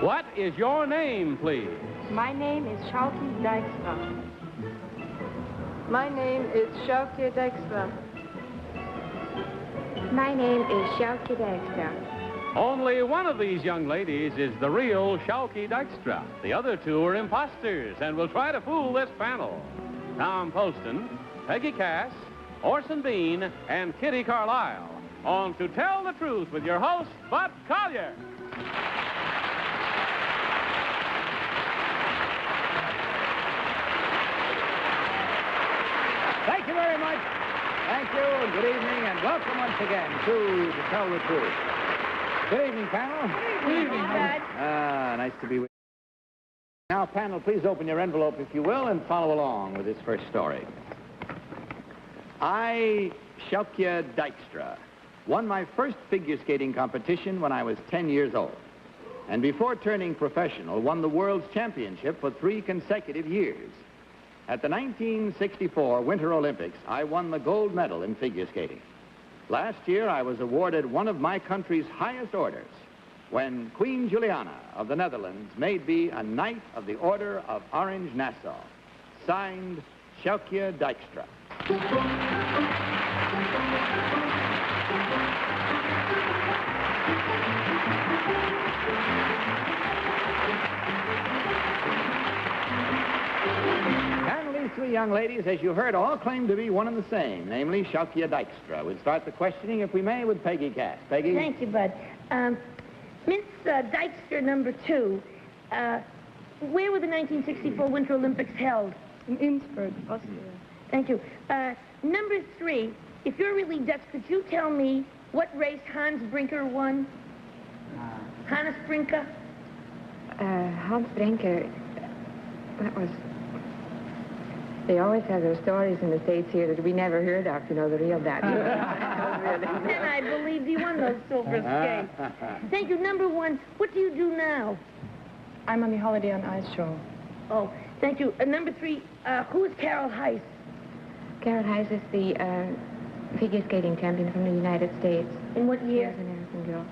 What is your name, please? My name is Sjoukje Dijkstra. My name is Sjoukje Dijkstra. My name is Sjoukje Dijkstra. Only one of these young ladies is the real Sjoukje Dijkstra. The other two are imposters and will try to fool this panel. Tom Poston, Peggy Cass, Orson Bean, and Kitty Carlisle. On To Tell the Truth with your host, Bud Collier. Thank you very much. Thank you, and good evening, and welcome once again to Tell the Truth. Good evening, panel. Good evening, Dad. Nice to be with you. Now, panel, please open your envelope, if you will, and follow along with this first story. I, Sjoukje Dijkstra, won my first figure skating competition when I was 10 years old. And before turning professional, won the World's Championship for 3 consecutive years. At the 1964 Winter Olympics, I won the gold medal in figure skating. Last year, I was awarded one of my country's highest orders when Queen Juliana of the Netherlands made me a Knight of the Order of Orange Nassau. Signed, Sjoukje Dijkstra. These 3 young ladies, as you heard, all claim to be one and the same, namely Sjoukje Dijkstra. We'll start the questioning, if we may, with Peggy Cass. Peggy? Thank you, Bud. Miss Dijkstra, number 2, where were the 1964 Winter Olympics held? In Innsbruck, Austria. Thank you. Number 3, if you're really Dutch, could you tell me what race Hans Brinker won? Hannes Brinker? Hans Brinker, that was... They always have those stories in the States here that we never heard of, you know, the real Dutch. Then I believe he won those silver skates. Thank you. Number 1, what do you do now? I'm on the Holiday on Ice show. Oh, thank you. Number 3, who is Carol Heiss? Carol Heiss is the figure skating champion from the United States. In what She year? was an American girl.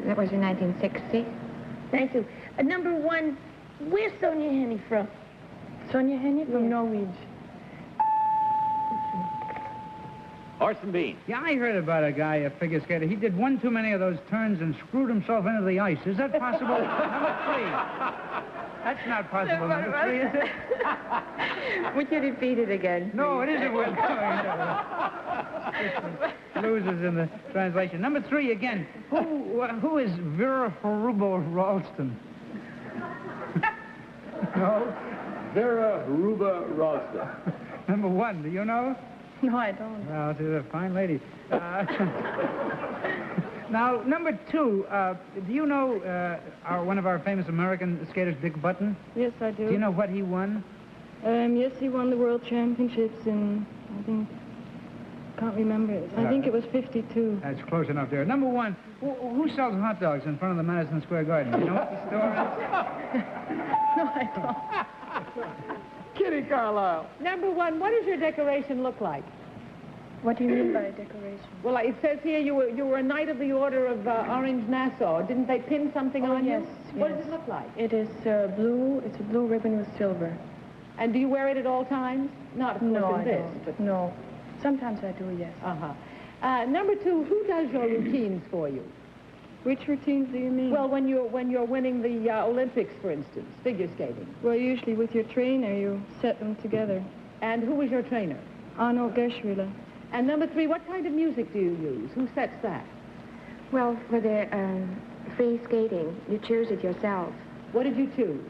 That was in 1960. Thank you. Number 1, where's Sonia Henny from? Sonia Henny from Norway. Orson Bean. Yeah, I heard about a guy, a figure skater. He did one too many of those turns and screwed himself into the ice. Is that possible? Number 3. That's not possible. Number 3, is it? Would you repeat it again? No, it isn't worth going. Loses in the translation. Number 3 again. Who is Vera Harubo Ralston? No? Vera Haruba Ralston. Number 1, do you know? No, I don't. Well, she's a fine lady. Now, number 2, do you know one of our famous American skaters, Dick Button? Yes, I do. Do you know what he won? Yes, he won the World Championships in, I think, can't remember it. I think it was 52. That's close enough there. Number 1, who sells hot dogs in front of the Madison Square Garden? Do you know what the store is? No, I don't. Kitty Carlisle. Number 1, what does your decoration look like? What do you mean by decoration? Well, it says here you were a Knight of the Order of Orange Nassau. Didn't they pin something on yes, you? What yes. does it look like? It is blue. It's a blue ribbon with silver. And do you wear it at all times? Not, of course, No, in I this. don't. But no. Sometimes I do, yes. Uh-huh. Number 2, who does your routines for you? Which routines do you mean? Well, when you're winning the Olympics, for instance, figure skating. Well, usually with your trainer, you set them together. And who is your trainer? Arno Gershwiller. And number 3, what kind of music do you use? Who sets that? Well, for the free skating, you choose it yourself. What did you choose?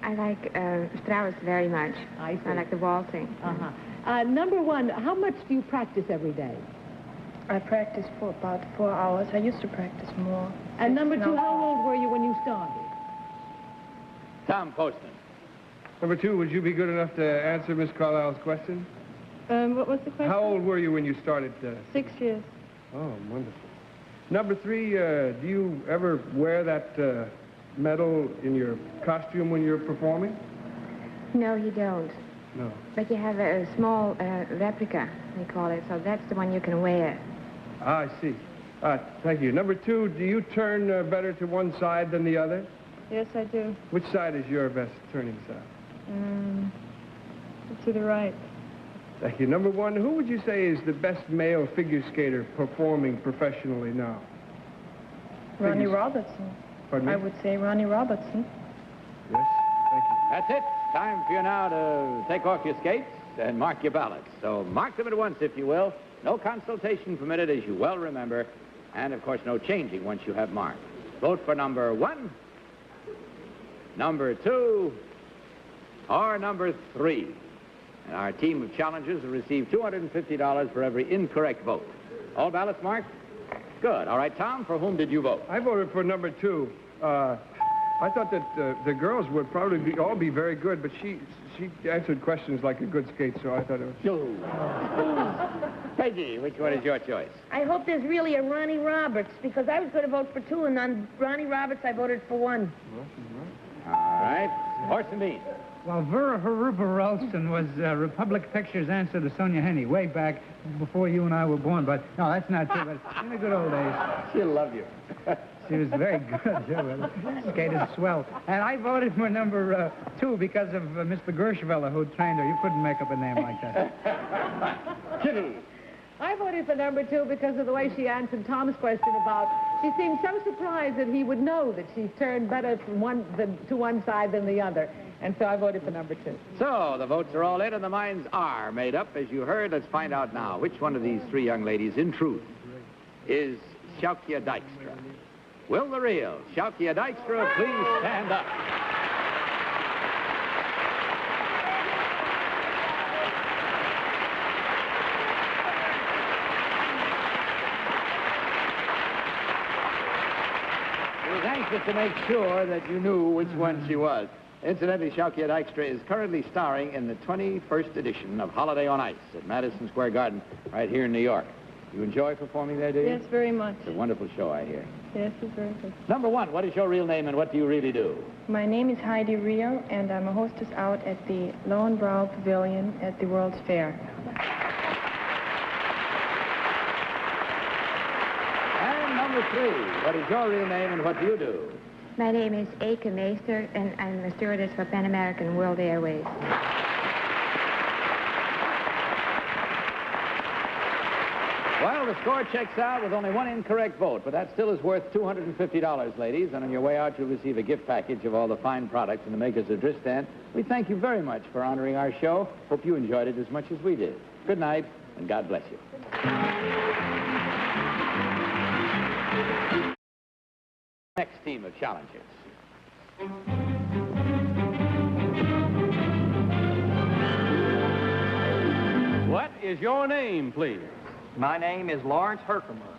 I like Strauss very much. I see. I like the waltzing. Uh-huh. Number 1, how much do you practice every day? I practice for about 4 hours. I used to practice more. And number 2, how old were you when you started? Tom Poston. Number 2, would you be good enough to answer Miss Carlisle's question? What was the question? How old were you when you started? 6 years. Oh, wonderful. Number 3, do you ever wear that medal in your costume when you're performing? No, you don't. No. But you have a small replica, they call it, so that's the one you can wear. Ah, I see. Thank you. Number 2, do you turn better to one side than the other? Yes, I do. Which side is your best turning side? To the right. Thank you. Number 1, who would you say is the best male figure skater performing professionally now? Ronnie Robertson. Pardon me? I would say Ronnie Robertson. Yes, thank you. That's it. Time for you now to take off your skates and mark your ballots. So mark them at once, if you will. No consultation permitted, as you well remember. And, of course, no changing once you have marked. Vote for number 1, number 2, or number 3. And our team of challengers will receive $250 for every incorrect vote. All ballots marked? Good. All right, Tom, for whom did you vote? I voted for number 2. I thought that the girls would probably all be very good, but she answered questions like a good skate, so I thought it was... Peggy, which one is your choice? I hope there's really a Ronnie Roberts, because I was going to vote for 2, and on Ronnie Roberts I voted for 1. All right. Orson Bean. Well, Vera Haruba Ralston was Republic Pictures' answer to Sonia Henney way back before you and I were born, but no, that's not true, but in the good old days. She'll love you. She was very good, too. Skated swell. And I voted for number 2 because of Mr. Gershwiller, who trained her. You couldn't make up a name like that. Kitty. I voted for number 2 because of the way she answered Tom's question about... She seemed so surprised that he would know that she turned better to one side than the other. And so I voted for number 2. So, the votes are all in and the minds are made up. As you heard, let's find out now which one of these 3 young ladies, in truth, is Sjoukje Dijkstra. Will the real Sjoukje Dijkstra please stand up? He was anxious to make sure that you knew which one she was. Incidentally, Sjoukje Dijkstra is currently starring in the 21st edition of Holiday on Ice at Madison Square Garden right here in New York. You enjoy performing there, do you? Yes, very much. It's a wonderful show, I hear. Yes, it's very good. Number 1, what is your real name and what do you really do? My name is Heidi Reel, and I'm a hostess out at the Lowenbrow Pavilion at the World's Fair. And number 3, what is your real name and what do you do? My name is Eke Meester, and I'm a stewardess for Pan American World Airways. Well, the score checks out with only 1 incorrect vote, but that still is worth $250, ladies. And on your way out, you'll receive a gift package of all the fine products in the makers of Dristan. We thank you very much for honoring our show. Hope you enjoyed it as much as we did. Good night, and God bless you. Next team of challengers. What is your name, please? My name is Lawrence Herkimer.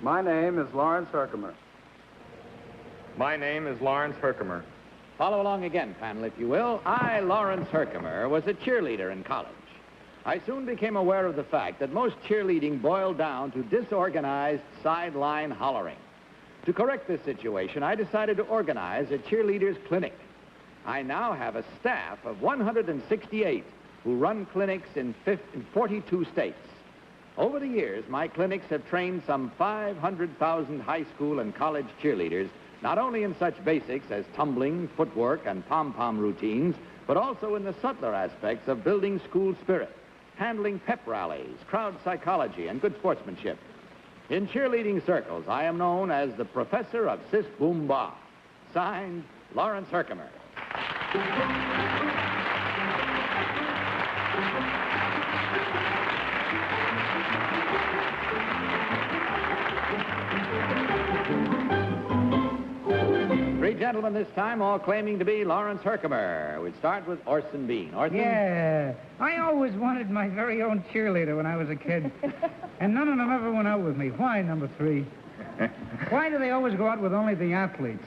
My name is Lawrence Herkimer. My name is Lawrence Herkimer. Follow along again, panel, if you will. I, Lawrence Herkimer, was a cheerleader in college. I soon became aware of the fact that most cheerleading boiled down to disorganized sideline hollering. To correct this situation, I decided to organize a cheerleaders' clinic. I now have a staff of 168 who run clinics in 42 states. Over the years, my clinics have trained some 500,000 high school and college cheerleaders, not only in such basics as tumbling, footwork, and pom-pom routines, but also in the subtler aspects of building school spirit, handling pep rallies, crowd psychology, and good sportsmanship. In cheerleading circles, I am known as the Professor of Sis Boom Ba. Signed, Lawrence Herkimer. Three gentlemen this time, all claiming to be Lawrence Herkimer. We'd start with Orson Bean. Orson? Yeah. I always wanted my very own cheerleader when I was a kid. And none of them ever went out with me. Why, number 3? Why do they always go out with only the athletes?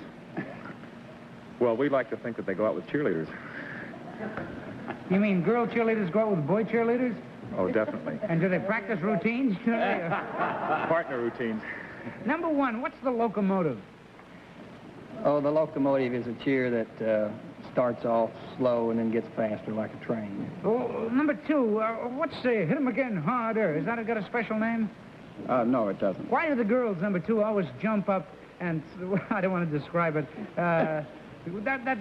Well, we like to think that they go out with cheerleaders. You mean girl cheerleaders go out with boy cheerleaders? Oh, definitely. And do they practice routines? Partner routines. Number 1, what's the locomotive? Oh, the locomotive is a cheer that starts off slow and then gets faster like a train. Oh, number 2, what's hit him again harder? Is that got a special name? No, it doesn't. Why do the girls, number 2, always jump up and, I don't want to describe it, that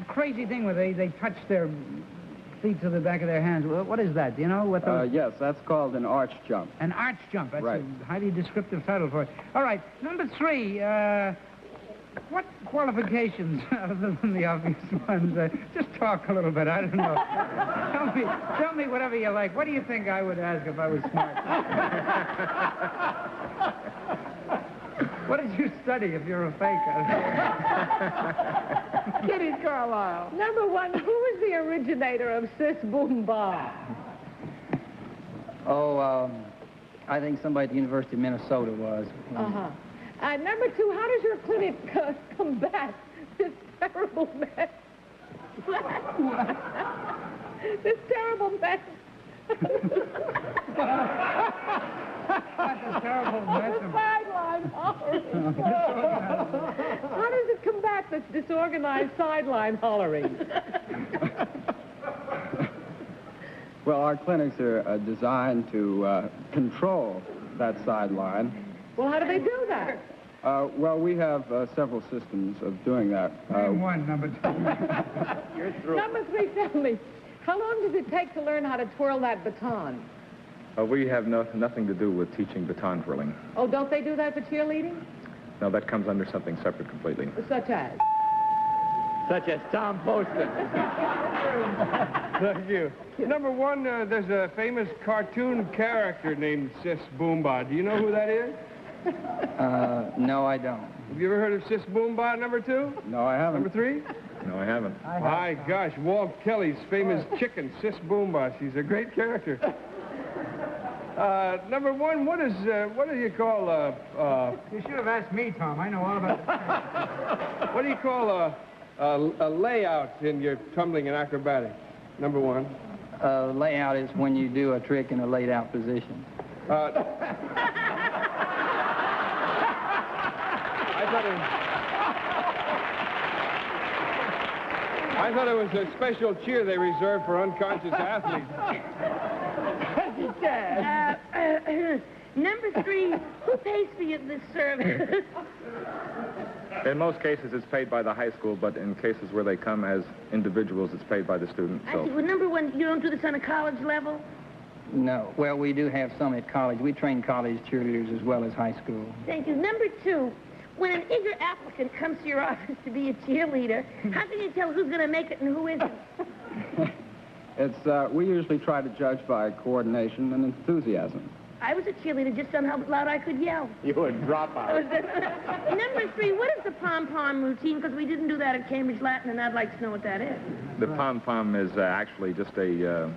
crazy thing where they touch their feet to the back of their hands? What is that? Do you know what those... Yes, that's called an arch jump. An arch jump. That's right. A highly descriptive title for it. All right, number 3, what qualifications, other than the obvious ones? Just talk a little bit. I don't know. Tell me whatever you like. What do you think I would ask if I was smart? What did you study if you're a fake? Kitty Carlisle. Number 1, who was the originator of Sis Boom Ba? Oh, I think somebody at the University of Minnesota was. Uh-huh. Number 2, how does your clinic combat this terrible mess? This terrible mess. That's a terrible mess. Sideline hollering. How does it combat this disorganized sideline hollering? Well, our clinics are designed to control that sideline. Well, how do they do that? Well, we have several systems of doing that. Name one, number 2. You're through. Number 3, tell me, how long does it take to learn how to twirl that baton? We have nothing to do with teaching baton twirling. Oh, don't they do that for cheerleading? No, that comes under something separate completely. Such as? Such as Tom Poston. Thank you. Number 1, there's a famous cartoon character named Sis Boomba. Do you know who that is? No, I don't. Have you ever heard of Sis Boomba, number 2? No, I haven't. Number 3? No, I haven't. My gosh, Walt Kelly's famous chicken, Sis Boomba. She's a great character. Number 1, what do you call You should have asked me, Tom. I know all about it. what do you call a layout in your tumbling and acrobatics? Number 1. Layout is when you do a trick in a laid out position. I thought it was a special cheer they reserved for unconscious athletes. Number 3, who pays for this service? In most cases, it's paid by the high school, but in cases where they come as individuals, it's paid by the student. I see. Well, number 1, you don't do this on a college level? No. Well, we do have some at college. We train college cheerleaders as well as high school. Thank you. Number 2, when an eager applicant comes to your office to be a cheerleader, how can you tell who's going to make it and who isn't? We usually try to judge by coordination and enthusiasm. I was a cheerleader just on how loud I could yell. You would drop out. Number 3, what is the pom-pom routine? Because we didn't do that at Cambridge Latin, and I'd like to know what that is. The pom-pom is actually just a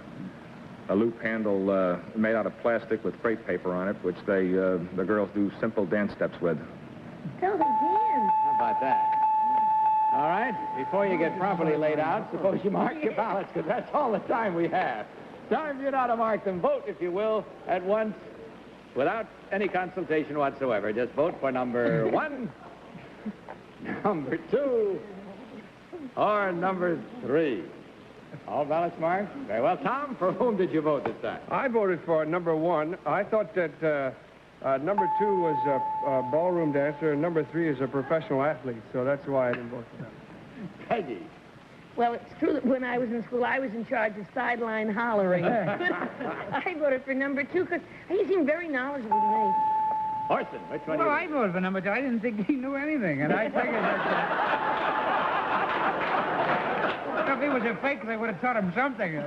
loop handle made out of plastic with crepe paper on it, which the girls do simple dance steps with. Tell them again. How about that? All right, before you get properly laid out, suppose you mark your ballots, because that's all the time we have. Time for you now to mark them. Vote, if you will, at once, without any consultation whatsoever. Just vote for number 1, number 2, or number 3. All ballots marked? Very well. Tom, for whom did you vote this time? I voted for number 1. I thought that number 2 was a ballroom dancer, and number 3 is a professional athlete, so that's why I didn't vote for them. Peggy. Well, it's true that when I was in school, I was in charge of sideline hollering. I voted for number 2 because he seemed very knowledgeable to me. Orson, which one? Well, I voted for number 2. I didn't think he knew anything, and I figured that... if he was a fake, they would have taught him something.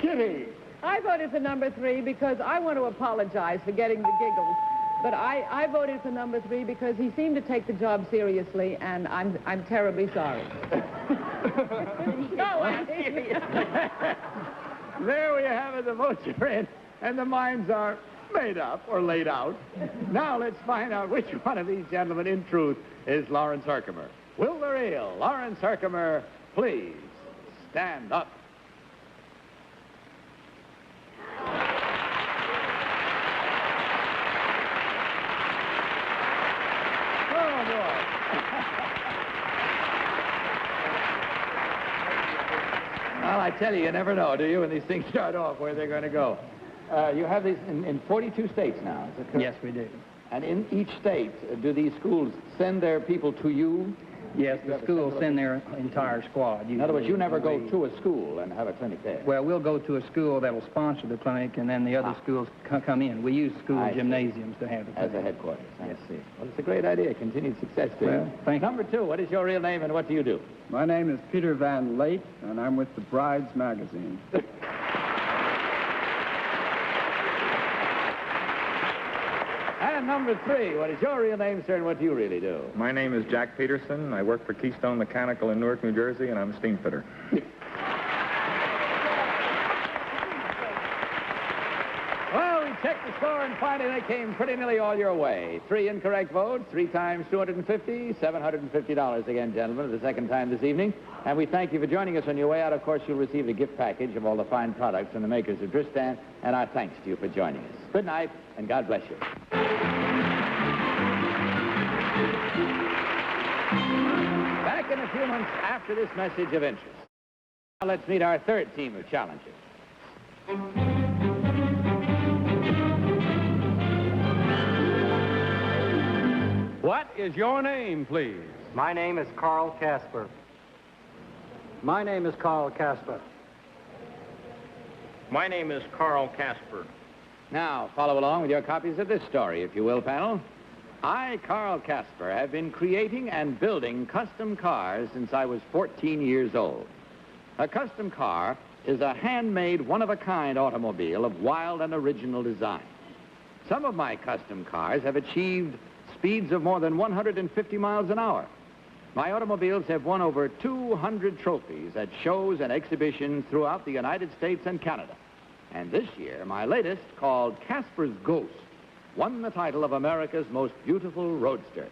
Kitty. I voted for number 3 because I want to apologize for getting the giggles. But I voted for number 3 because he seemed to take the job seriously, and I'm terribly sorry. No, I'm serious. There we have it. The votes are in, and the minds are made up or laid out. Now let's find out which one of these gentlemen, in truth, is Lawrence Herkimer. Will the real Lawrence Herkimer please stand up? Well, I tell you, you never know, do you, when these things start off, where they're going to go. You have these in 42 states now, is it correct? Yes, we do. And in each state, do these schools send their people to you? Yes, the schools send their entire squad. In other words, you never go to a school and have a clinic there? Well, we'll go to a school that will sponsor the clinic, and then the other schools come in. We use school gymnasiums to have the clinic. As a headquarters. Yes. I see. Well, it's a great idea. Continued success to Well, you. thank you. Number 2, what is your real name and what do you do? My name is Peter Van Late, and I'm with the Brides magazine. And number 3, what is your real name, sir, and what do you really do? My name is Jack Peterson. I work for Keystone Mechanical in Newark, New Jersey, and I'm a steam fitter. Well, we checked the score and finally they came pretty nearly all your way. 3 incorrect votes, 3 times $250, $750 again, gentlemen, the second time this evening. And we thank you for joining us on your way out. Of course, you'll receive a gift package of all the fine products from the makers of Tristan, and our thanks to you for joining us. Good night, and God bless you. Back in a few months after this message of interest. Now let's meet our third team of challengers. What is your name, please? My name is Carl Casper. My name is Carl Casper. My name is Carl Casper. Now, follow along with your copies of this story, if you will, panel. I, Carl Casper, have been creating and building custom cars since I was 14 years old. A custom car is a handmade, one-of-a-kind automobile of wild and original design. Some of my custom cars have achieved speeds of more than 150 miles an hour. My automobiles have won over 200 trophies at shows and exhibitions throughout the United States and Canada. And this year, my latest, called Casper's Ghost, won the title of America's most beautiful roadster.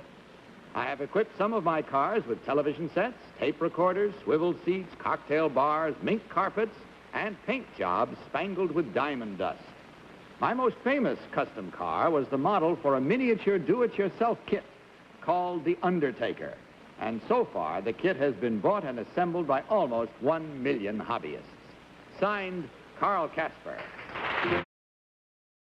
I have equipped some of my cars with television sets, tape recorders, swivel seats, cocktail bars, mink carpets, and paint jobs spangled with diamond dust. My most famous custom car was the model for a miniature do-it-yourself kit called the Undertaker. And so far, the kit has been bought and assembled by almost 1 million hobbyists. Signed, Carl Casper.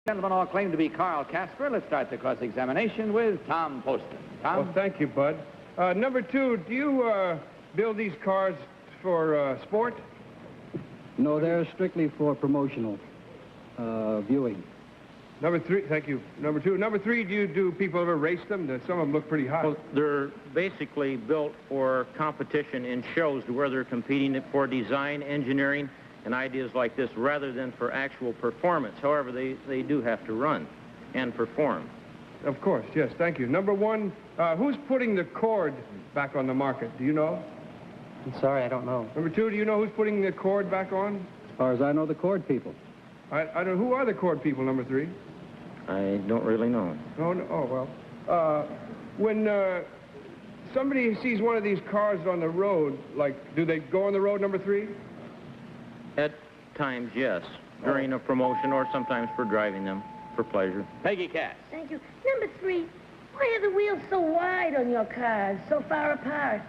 Gentlemen all claim to be Carl Casper. Let's start the cross-examination with Tom Poston. Tom? Well, thank you, Bud. Number 2, do you build these cars for sport? No, they're strictly for promotional viewing. Number 3, thank you. Number 2. Number 3, do people ever race them? Some of them look pretty hot. Well, they're basically built for competition in shows where they're competing for design, engineering, and ideas like this rather than for actual performance. However, they do have to run and perform. Of course, yes, thank you. Number 1, who's putting the cord back on the market? Do you know? I'm sorry, I don't know. Number 2, do you know who's putting the cord back on? As far as I know, the cord people. I don't know. Who are the cord people, number 3? I don't really know. Oh, no, oh well. When somebody sees one of these cars on the road, like, do they go on the road, number 3? At times, yes. During a promotion or sometimes for driving them for pleasure. Peggy Cass. Thank you. Number 3, why are the wheels so wide on your cars, so far apart?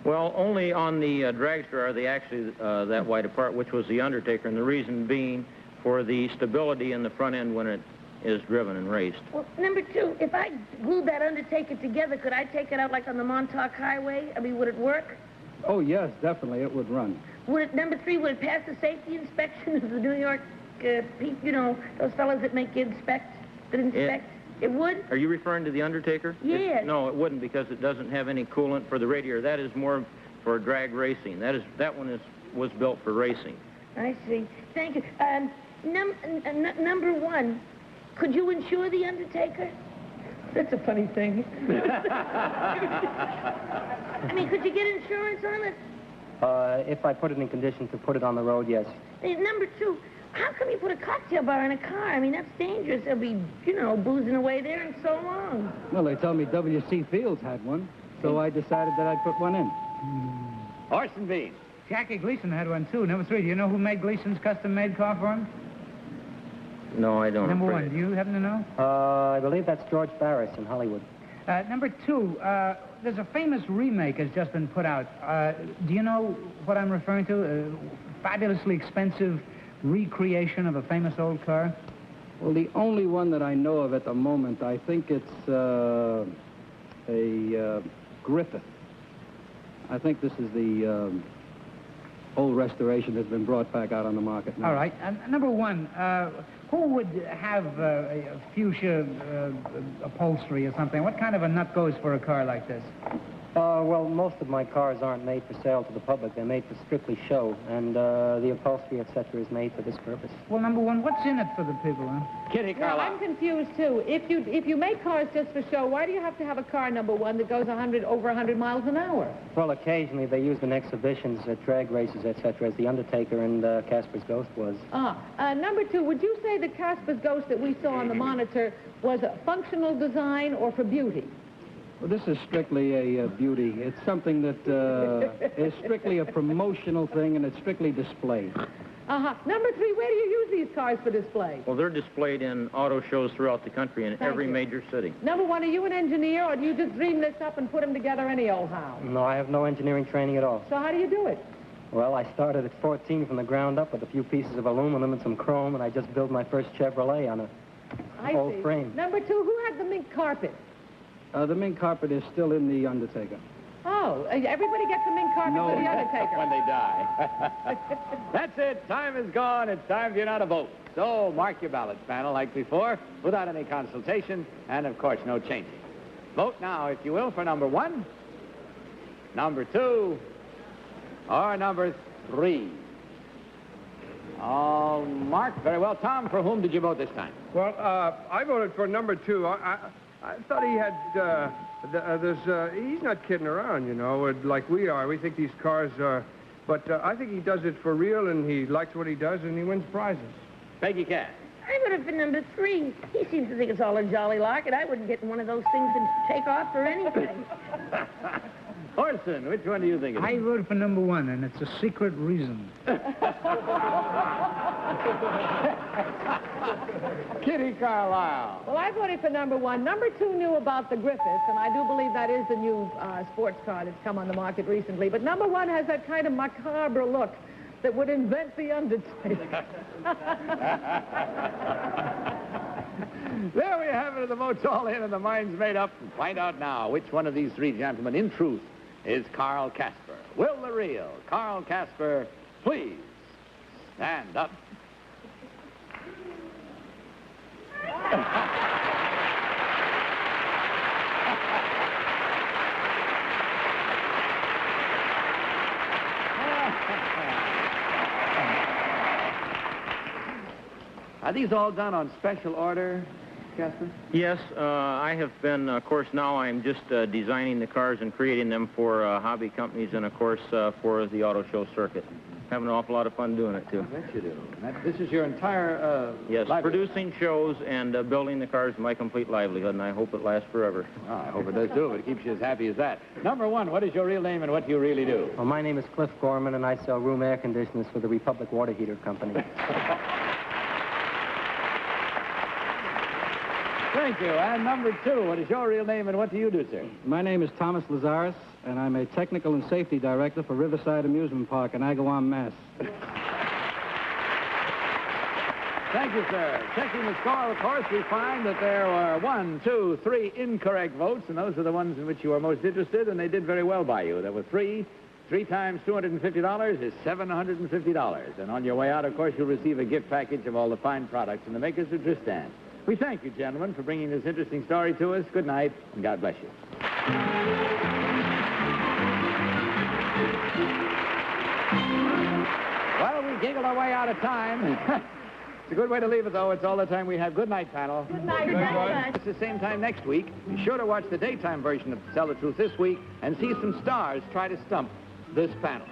Well, only on the dragster are they actually that wide apart, which was the Undertaker, and the reason being for the stability in the front end when it is driven and raced. Well, number 2, if I glued that Undertaker together, could I take it out like on the Montauk Highway? I mean, would it work? Oh, yes, definitely, it would run. Would it, number 3, would it pass the safety inspection of the New York, you know, those fellas that make you inspect, that inspect? It would? Are you referring to the Undertaker? Yes. No, it wouldn't because it doesn't have any coolant for the radiator. That is more for drag racing. That one was built for racing. I see. Thank you. Number 1, could you insure the Undertaker? That's a funny thing. I mean, could you get insurance on it? If I put it in condition to put it on the road, yes. Number 2, how come you put a cocktail bar in a car? I mean, that's dangerous. They'll be, you know, boozing away there and so long. Well, they tell me W.C. Fields had one, so I decided that I'd put one in. Orson Bean. Jackie Gleason had one, too. Number 3, do you know who made Gleason's custom-made car for him? No, I don't. Number 1, do you happen to know? I believe that's George Barris in Hollywood. Number 2, there's a famous remake has just been put out. Do you know what I'm referring to? fabulously expensive recreation of a famous old car? Well, the only one that I know of at the moment, I think it's a Griffith. I think this is the old restoration that's been brought back out on the market now. All right. Number one, who would have a fuchsia upholstery or something? What kind of a nut goes for a car like this? Well, most of my cars aren't made for sale to the public. They're made for strictly show, and the upholstery, etc., is made for this purpose. Well, number one, what's in it for the people, huh? Kitty Well, Carlisle. I'm confused, too. If you make cars just for show, why do you have to have a car, number one, that goes over 100 miles an hour? Well, occasionally they use in exhibitions at drag races, etc., as the Undertaker and Casper's Ghost was. Number two, would you say that Casper's Ghost that we saw on the monitor was a functional design or for beauty? Well, this is strictly a beauty. It's something that is strictly a promotional thing, and it's strictly display. Number three, where do you use these cars for display? Well, they're displayed in auto shows throughout the country in every major city. Number one, are you an engineer, or do you just dream this up and put them together any old how? No, I have no engineering training at all. So how do you do it? Well, I started at 14 from the ground up with a few pieces of aluminum and some chrome, and I just built my first Chevrolet on a old frame. Number two, who had the mink carpet? The mink carpet is still in the Undertaker. Oh, everybody gets a mink carpet for the Undertaker. When they die. That's it. Time is gone. It's time for you now to vote. So mark your ballots, panel, like before, without any consultation, and, of course, no changing. Vote now, if you will, for number one, number two, or number three. All marked. Very well. Tom, for whom did you vote this time? Well, I voted for number two. I thought he had, he's not kidding around, you know, like we are. We think these cars are, but I think he does it for real, and he likes what he does, and he wins prizes. Peggy Cass. I voted for number three. He seems to think it's all a jolly lark, and I wouldn't get in one of those things and take off for anything. Orson, which one do you think it is? I voted for number one, and it's a secret reason. Kitty Carlisle. Well, I voted for number one. Number two knew about the Griffiths, and I do believe that is the new sports car that's come on the market recently. But number one has that kind of macabre look that would invent the Undertaker. There we have it. The vote's all in and the mind's made up. Find out now which one of these three gentlemen, in truth, is Carl Casper. Will the real Carl Casper please stand up? Are these all done on special order, Casper? Yes, I have been, of course, now I'm just designing the cars and creating them for hobby companies and, of course, for the auto show circuit. Having an awful lot of fun doing it, too. I bet you do. This is your entire Yes, livelihood. producing shows and building the cars is my complete livelihood, and I hope it lasts forever. Oh, I hope it does, too, but it keeps you as happy as that. Number one, what is your real name and what do you really do? Well, my name is Cliff Gorman, and I sell room air conditioners for the Republic Water Heater Company. Thank you. And number two, what is your real name and what do you do, sir? My name is Thomas Lazaris, and I'm a technical and safety director for Riverside Amusement Park in Agawam, Mass. Thank you, sir. Checking the score, of course, we find that there were 1, 2, 3 incorrect votes, and those are the ones in which you were most interested, and they did very well by you. There were three. 3 times $250 is $750. And on your way out, of course, you'll receive a gift package of all the fine products in the makers of Tristan. We thank you, gentlemen, for bringing this interesting story to us. Good night, and God bless you. Well, we giggled our way out of time. It's a good way to leave it, though. It's all the time we have. Good night, panel. Good night. Good night. It's the same time next week. Be sure to watch the daytime version of Tell the Truth this week and see some stars try to stump this panel.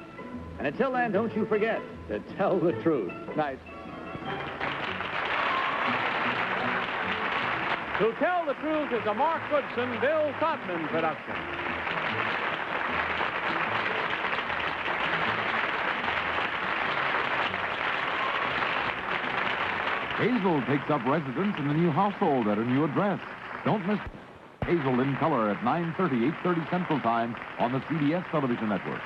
And until then, don't you forget to tell the truth. Night. To Tell the Truth is a Mark Goodson, Bill Todman production. Hazel takes up residence in the new household at her new address. Don't miss Hazel in color at 9:30, 8:30 Central Time on the CBS Television Network.